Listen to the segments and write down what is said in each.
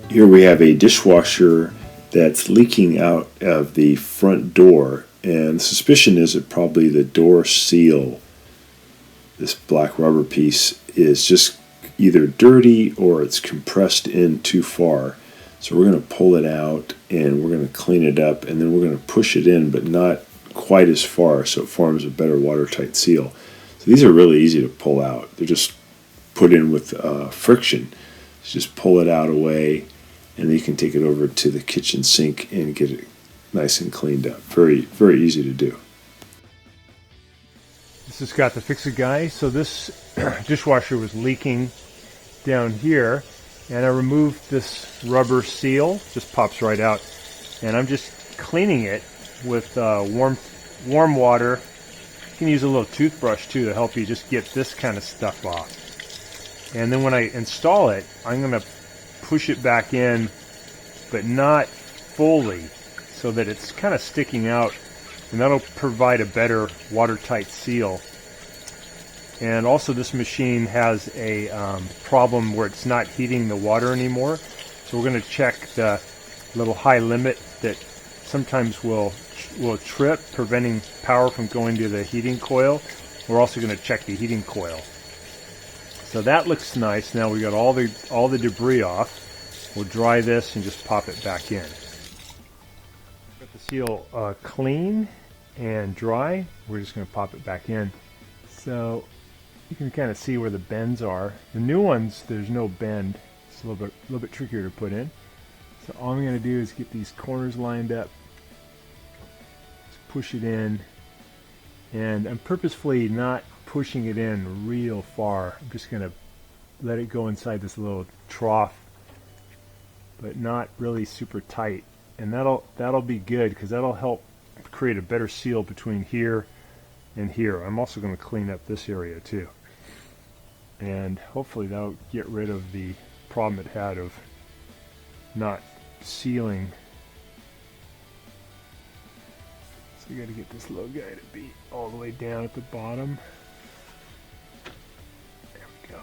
Here we have a dishwasher that's leaking out of the front door, and the suspicion is that probably the door seal, this black rubber piece, is just either dirty or it's compressed in too far. So we're going to pull it out and we're going to clean it up, and then we're going to push it in, but not quite as far, so it forms a better watertight seal. So these are really easy to pull out. They're just put in with friction. So just pull it out away, and then you can take it over to the kitchen sink and get it nice and cleaned up. Very, very easy to do. This is Scott the Fix-It Guy. So this dishwasher was leaking down here, and I removed this rubber seal. Just pops right out, and I'm just cleaning it with warm water. You can use a little toothbrush too to help you just get this kind of stuff off. And then when I install it, I'm going to push it back in, but not fully, so that it's kind of sticking out, and that'll provide a better watertight seal. And also this machine has a problem where it's not heating the water anymore, so we're going to check the little high limit that sometimes will trip, preventing power from going to the heating coil. We're also going to check the heating coil. So that looks nice. Now we got all the debris off. We'll dry this and just pop it back in. Got the seal clean and dry. We're just going to pop it back in. So you can kind of see where the bends are. The new ones, there's no bend. It's a little bit trickier to put in. So all I'm going to do is get these corners lined up. Just push it in, and I'm purposefully not pushing it in real far. I'm just going to let it go inside this little trough, but not really super tight. And that'll be good, because that'll help create a better seal between here and here. I'm also going to clean up this area too, and hopefully that'll get rid of the problem it had of not sealing. So we got to get this little guy to be all the way down at the bottom. There we go.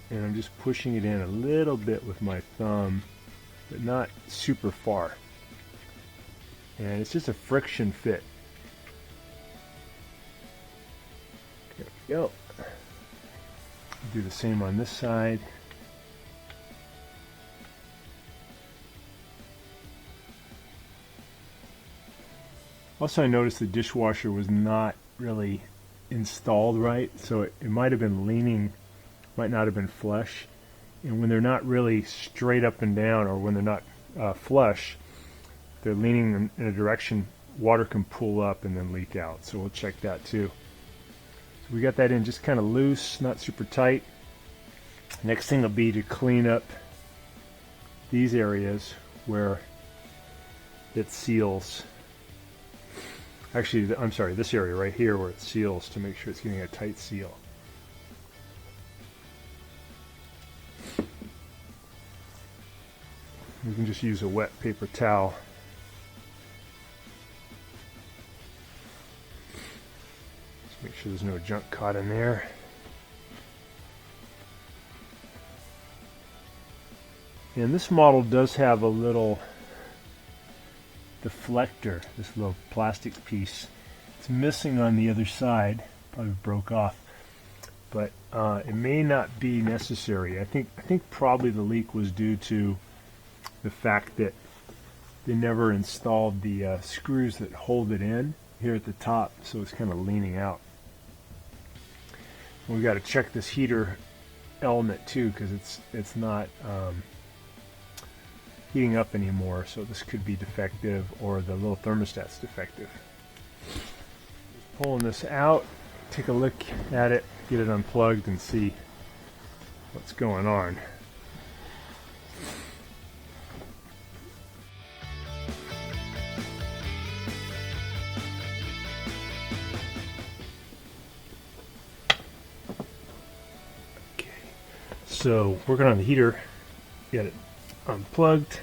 And I'm just pushing it in a little bit with my thumb, but not super far. And it's just a friction fit. There we go. Do the same on this side. Also, I noticed the dishwasher was not really installed right, so it might have been leaning, might not have been flush. And when they're not really straight up and down, or when they're not flush, they're leaning in a direction, water can pull up and then leak out. So we'll check that too. So we got that in just kind of loose, not super tight. Next thing will be to clean up these areas where it seals. Actually, I'm sorry, this area right here where it seals, to make sure it's getting a tight seal. You can just use a wet paper towel. Just make sure there's no junk caught in there. And this model does have a little deflector, this little plastic piece. It's missing on the other side, probably broke off, but it may not be necessary. I think probably the leak was due to the fact that they never installed the screws that hold it in here at the top, so it's kind of leaning out. We got to check this heater element too, because it's not heating up anymore, so this could be defective, or the little thermostat's defective. Just pulling this out, take a look at it, get it unplugged, and see what's going on. Okay, so working on the heater, get it unplugged.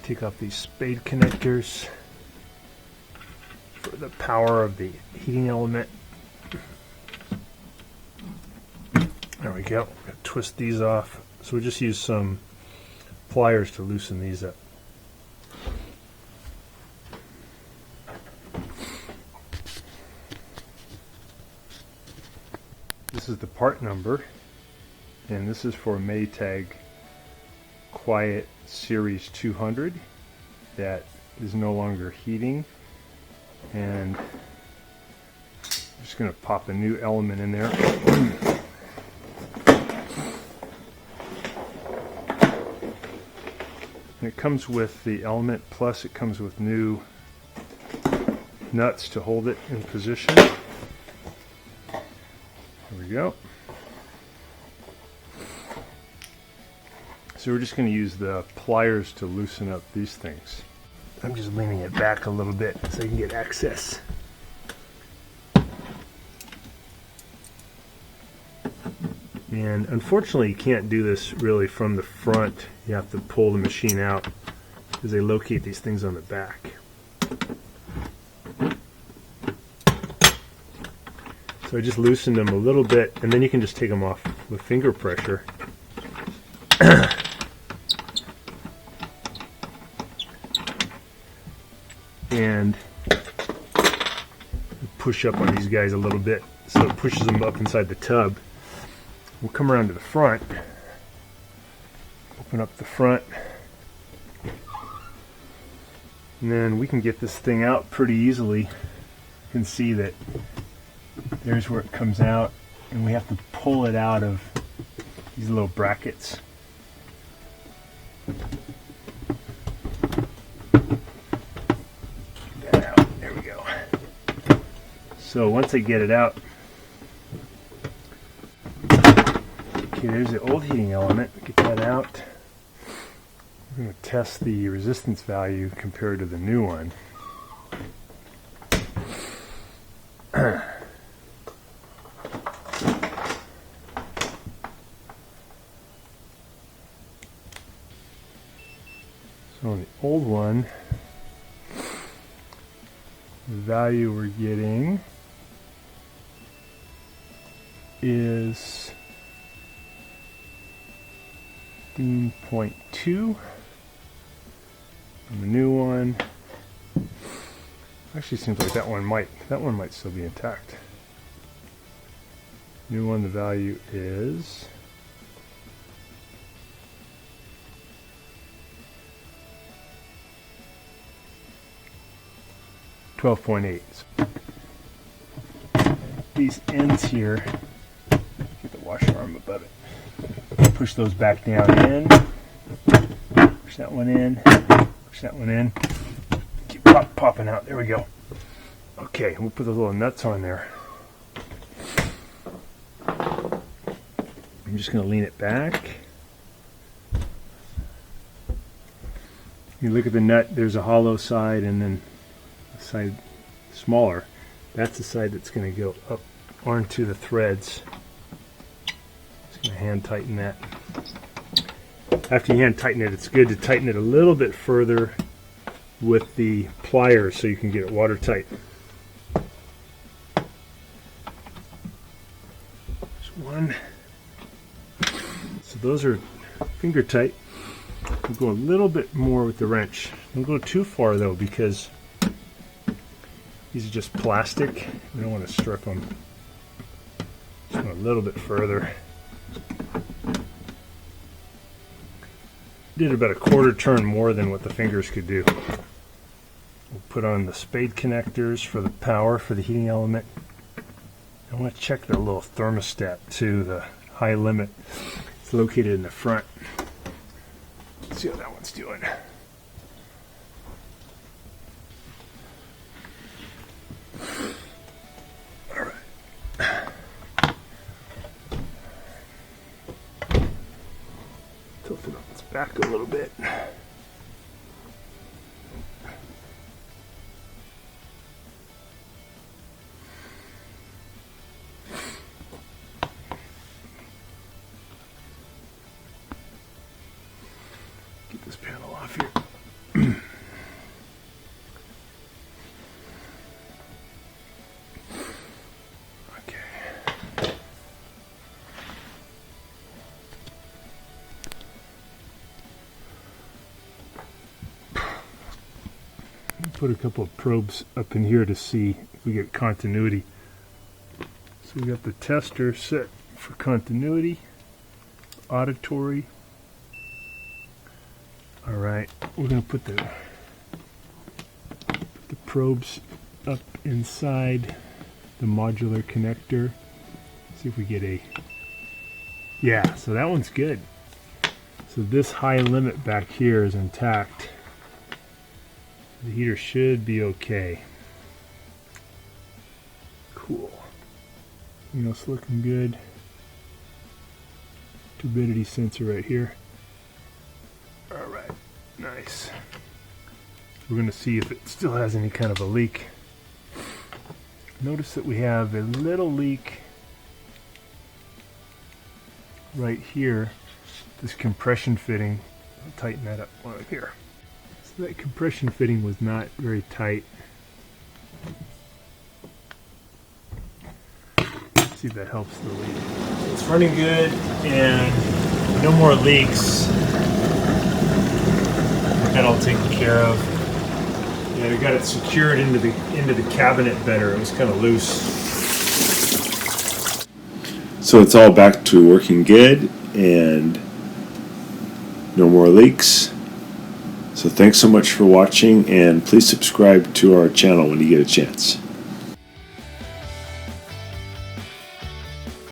Take off these spade connectors. for the power of the heating element. There we go. Twist these off. So we just use some pliers to loosen these up. This is the part number, and this is for Maytag Quiet Series 200 that is no longer heating, and I'm just going to pop a new element in there. And it comes with the element, plus it comes with new nuts to hold it in position. There we go. So we're just going to use the pliers to loosen up these things. I'm just leaning it back a little bit so you can get access. And unfortunately you can't do this really from the front. You have to pull the machine out because they locate these things on the back. So I just loosened them a little bit, and then you can just take them off with finger pressure. And push up on these guys a little bit so it pushes them up inside the tub. We'll come around to the front, open up the front, and then we can get this thing out pretty easily. You can see that there's where it comes out, and we have to pull it out of these little brackets. Get that out. There we go. So once I get it out, okay, there's the old heating element. Get that out. We're going to test the resistance value compared to the new one. So on the old one, the value we're getting is 15.2. On the new one, actually seems like that one might still be intact. New one, the value is 12.8. These ends here, get the washer arm above it. Push those back down in. Push that one in. Push that one in. Keep popping out. There we go. Okay, we'll put those little nuts on there. I'm just going to lean it back. You look at the nut, there's a hollow side and then a side smaller. That's the side that's going to go up onto the threads. Just going to hand tighten that. After you hand tighten it, it's good to tighten it a little bit further with the pliers so you can get it watertight. There's one. So those are finger tight. We'll go a little bit more with the wrench. Don't go too far though, because these are just plastic. We don't want to strip them. Just a little bit further. Did about a quarter turn more than what the fingers could do. We'll put on the spade connectors for the power for the heating element. I want to check the little thermostat too, the high limit. It's located in the front. Let's see how that one's doing. All right. Tilt it up its back a little bit. Get this panel off here. put a couple of probes up in here to see if we get continuity. So we got the tester set for continuity, auditory. All right, we're going to put the probes up inside the modular connector. See if we get a, yeah, so that one's good. So this high limit back here is intact. The heater should be okay. Cool. You know, it's looking good. Turbidity sensor right here. All right, nice. We're going to see if it still has any kind of a leak. Notice that we have a little leak right here. This compression fitting, I'll tighten that up while I'm here. So that compression fitting was not very tight. Let's see if that helps the leak. So it's running good and no more leaks. Got that all taken care of. Yeah, we got it secured into the cabinet better. It was kind of loose. So it's all back to working good and no more leaks. So thanks so much for watching, and please subscribe to our channel when you get a chance.